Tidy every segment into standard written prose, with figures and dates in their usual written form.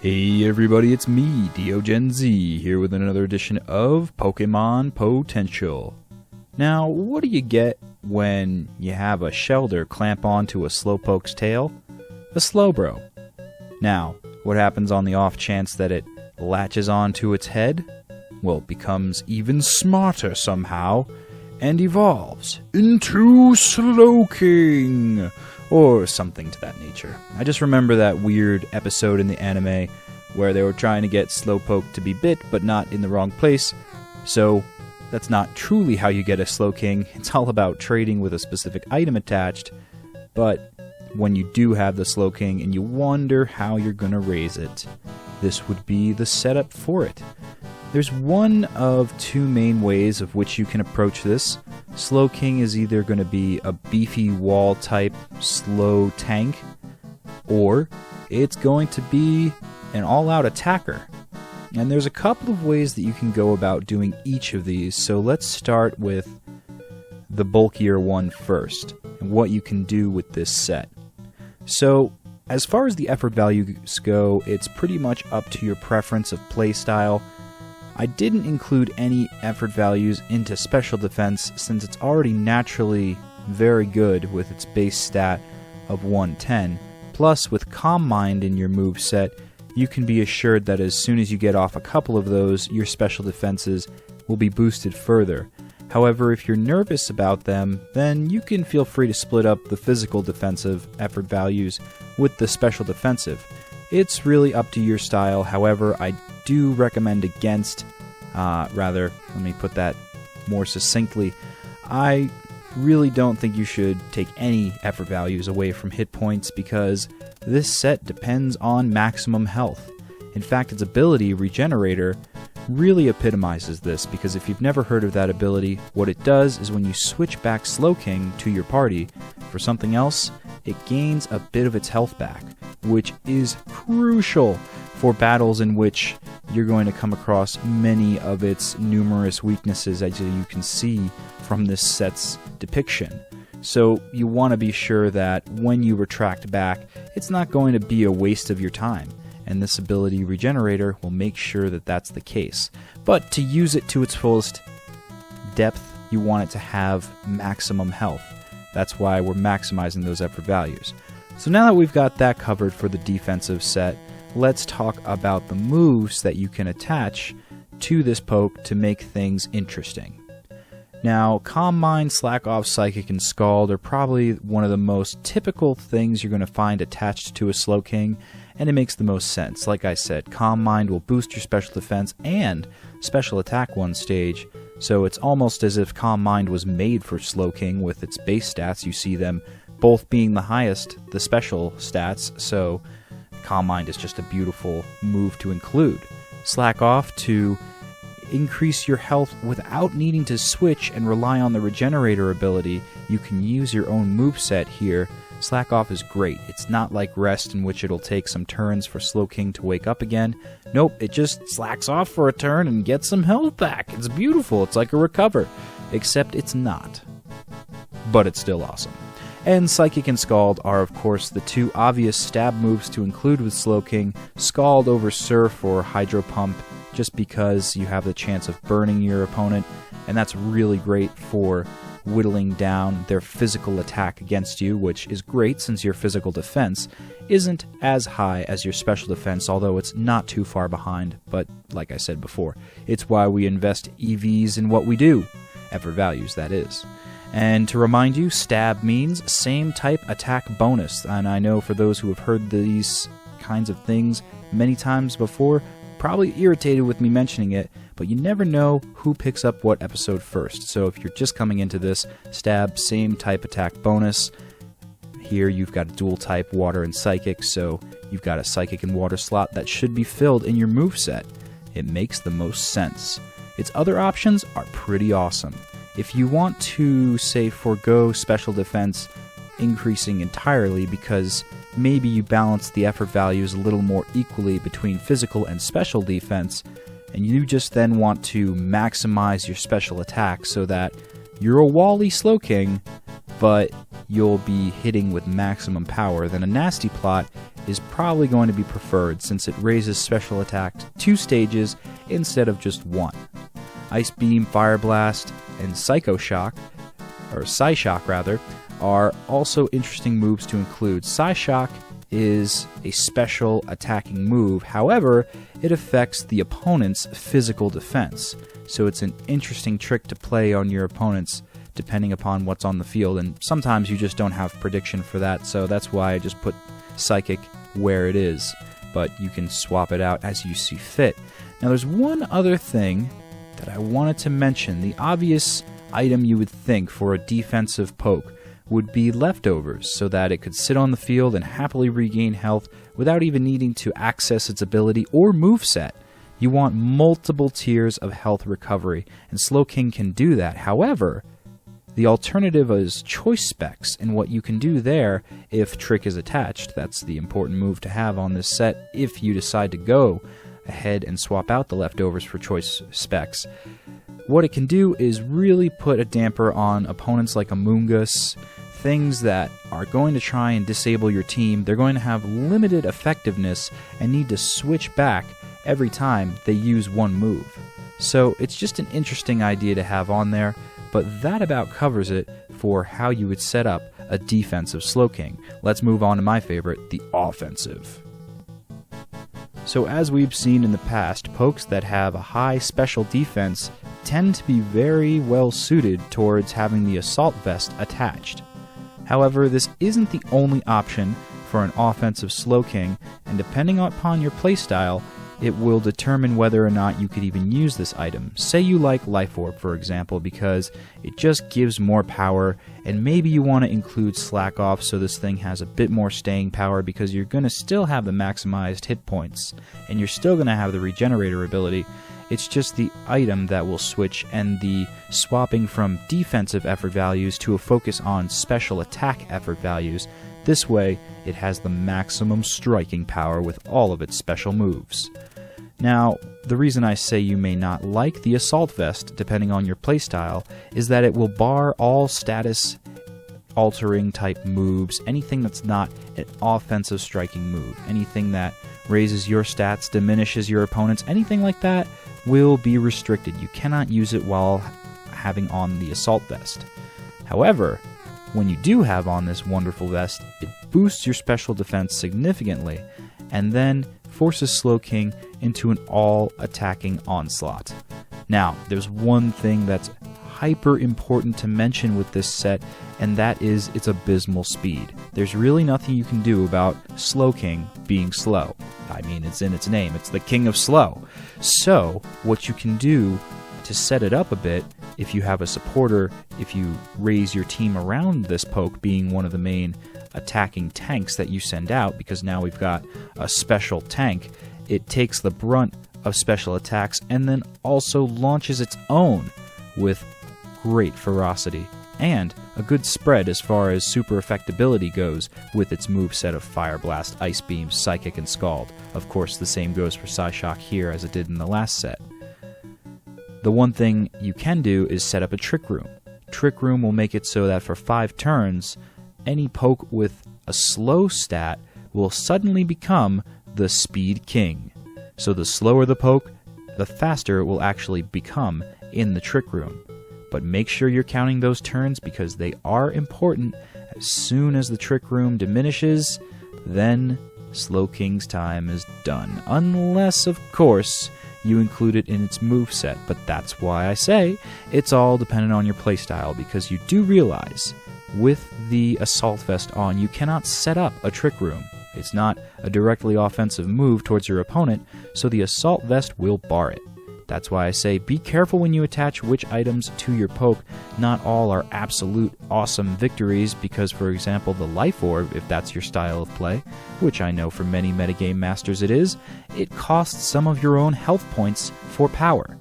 Hey everybody, it's me, DeoGenZ, here with another edition of Pokemon Potential. Now, what do you get when you have a Shelder clamp onto a Slowpoke's tail? A Slowbro. Now, what happens on the off chance that it latches onto its head? Well, it becomes even smarter somehow, and evolves into Slowking, or something to that nature. I just remember that weird episode in the anime where they were trying to get Slowpoke to be bit, but not in the wrong place. So that's not truly how you get a Slowking. It's all about trading with a specific item attached. But when you do have the Slowking and you wonder how you're going to raise it, this would be the setup for it. There's one of two main ways of which you can approach this. Slowking is either going to be a beefy wall type slow tank, or it's going to be an all-out attacker. And there's a couple of ways that you can go about doing each of these, so let's start with the bulkier one first, and what you can do with this set. So, as far as the effort values go, it's pretty much up to your preference of playstyle. I didn't include any effort values into special defense since it's already naturally very good with its base stat of 110. Plus, with Calm Mind in your moveset, you can be assured that as soon as you get off a couple of those, your special defenses will be boosted further. However, if you're nervous about them, then you can feel free to split up the physical defensive effort values with the special defensive. It's really up to your style. However, I do recommend against, let me put that more succinctly, I really don't think you should take any effort values away from hit points because this set depends on maximum health. In fact, its ability, Regenerator, really epitomizes this because if you've never heard of that ability, what it does is when you switch back Slowking to your party for something else, it gains a bit of its health back, which is crucial for battles in which you're going to come across many of its numerous weaknesses, as you can see from this set's depiction. So you want to be sure that when you retract back, it's not going to be a waste of your time, and this ability Regenerator will make sure that that's the case. But to use it to its fullest depth, you want it to have maximum health. That's why we're maximizing those effort values. So now that we've got that covered for the defensive set, let's talk about the moves that you can attach to this poke to make things interesting. Now, Calm Mind, Slack Off, Psychic, and Scald are probably one of the most typical things you're going to find attached to a Slowking, and it makes the most sense. Like I said, Calm Mind will boost your special defense and special attack one stage, so it's almost as if Calm Mind was made for Slowking with its base stats. You see them both being the highest, the special stats, so Calm Mind is just a beautiful move to include. Slack Off to increase your health without needing to switch and rely on the Regenerator ability. You can use your own moveset here. Slack Off is great. It's not like Rest, in which it'll take some turns for Slowking to wake up again. Nope, it just slacks off for a turn and gets some health back. It's beautiful. It's like a recover. Except it's not. But it's still awesome. And Psychic and Scald are, of course, the two obvious stab moves to include with Slowking. Scald over Surf or Hydro Pump, just because you have the chance of burning your opponent, and that's really great for whittling down their physical attack against you, which is great since your physical defense isn't as high as your special defense, although it's not too far behind. But like I said before, it's why we invest EVs in what we do. Effort values, that is. And to remind you, stab means same type attack bonus, and I know for those who have heard these kinds of things many times before, probably irritated with me mentioning it, but you never know who picks up what episode first. So if you're just coming into this, stab, same type attack bonus. Here you've got a dual type water and psychic, so you've got a psychic and water slot that should be filled in your moveset. It makes the most sense. Its other options are pretty awesome. If you want to, say, forego special defense increasing entirely because maybe you balance the effort values a little more equally between physical and special defense, and you just then want to maximize your special attack so that you're a Wally Slowking, but you'll be hitting with maximum power, then a nasty plot is probably going to be preferred since it raises special attack 2 stages instead of just 1. Ice Beam, Fire Blast, and Psycho Shock, or Psy Shock rather, are also interesting moves to include. Psy Shock is a special attacking move, however, it affects the opponent's physical defense, so it's an interesting trick to play on your opponents depending upon what's on the field, and sometimes you just don't have prediction for that, so that's why I just put Psychic where it is, but you can swap it out as you see fit. Now there's one other thing that I wanted to mention. The obvious item you would think for a defensive poke would be leftovers, so that it could sit on the field and happily regain health without even needing to access its ability or moveset. You want multiple tiers of health recovery, and Slowking can do that. However, the alternative is choice specs, and what you can do there if Trick is attached. That's the important move to have on this set if you decide to go ahead and swap out the leftovers for choice specs. What it can do is really put a damper on opponents like Amoonguss, things that are going to try and disable your team. They're going to have limited effectiveness and need to switch back every time they use one move. So it's just an interesting idea to have on there, but that about covers it for how you would set up a defensive Slowking. Let's move on to my favorite, the offensive. So as we've seen in the past, pokes that have a high special defense tend to be very well suited towards having the Assault Vest attached. However, this isn't the only option for an offensive Slowking, and depending upon your playstyle, it will determine whether or not you could even use this item. Say you like Life Orb, for example, because it just gives more power, and maybe you want to include Slack Off so this thing has a bit more staying power because you're going to still have the maximized hit points, and you're still going to have the Regenerator ability. It's just the item that will switch, and the swapping from defensive effort values to a focus on special attack effort values. This way, it has the maximum striking power with all of its special moves. Now, the reason I say you may not like the Assault Vest, depending on your playstyle, is that it will bar all status altering type moves, anything that's not an offensive striking move, anything that raises your stats, diminishes your opponents, anything like that will be restricted. You cannot use it while having on the Assault Vest. However, when you do have on this wonderful vest, it boosts your special defense significantly, and then forces Slowking into an all-attacking onslaught. Now, there's one thing that's hyper important to mention with this set, and that is its abysmal speed. There's really nothing you can do about Slowking being slow. I mean, it's in its name. It's the king of slow. So, what you can do to set it up a bit, if you have a supporter, if you raise your team around this poke being one of the main attacking tanks that you send out, because now we've got a special tank, it takes the brunt of special attacks and then also launches its own with great ferocity and a good spread as far as super effectability goes with its moveset of Fire Blast, Ice Beam, Psychic, and Scald. Of course, the same goes for Psyshock here as it did in the last set. The one thing you can do is set up a Trick Room. Trick Room will make it so that for 5 turns, any poke with a slow stat will suddenly become the Speed King. So the slower the poke, the faster it will actually become in the Trick Room. But make sure you're counting those turns because they are important. As soon as the Trick Room diminishes, then Slowking's time is done. Unless, of course, you include it in its moveset, but that's why I say it's all dependent on your playstyle, because you do realize with the Assault Vest on, you cannot set up a Trick Room. It's not a directly offensive move towards your opponent, so the Assault Vest will bar it. That's why I say be careful when you attach which items to your poke. Not all are absolute awesome victories, because for example the Life Orb, if that's your style of play, which I know for many metagame masters it is, it costs some of your own health points for power.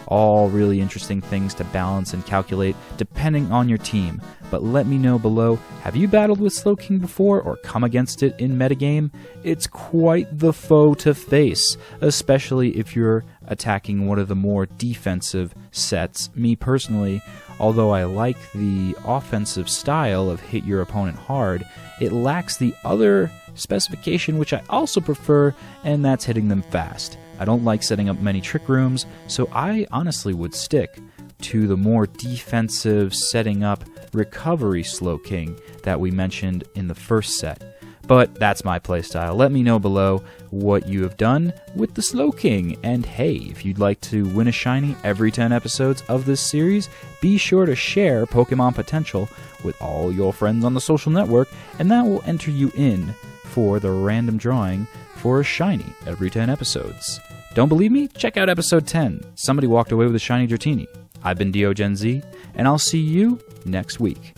All really interesting things to balance and calculate depending on your team. But let me know below, have you battled with Slowking before or come against it in metagame? It's quite the foe to face, especially if you're attacking one of the more defensive sets. Me personally, although I like the offensive style of hit your opponent hard, it lacks the other specification which I also prefer, and that's hitting them fast. I don't like setting up many trick rooms, so I honestly would stick to the more defensive setting up recovery Slowking that we mentioned in the first set. But that's my playstyle. Let me know below what you have done with the Slowking. And hey, if you'd like to win a shiny every 10 episodes of this series, be sure to share Pokemon Potential with all your friends on the social network, and that will enter you in for the random drawing for a shiny every 10 episodes. Don't believe me? Check out episode 10. Somebody walked away with a shiny Dratini. I've been DeoGenZ, and I'll see you next week.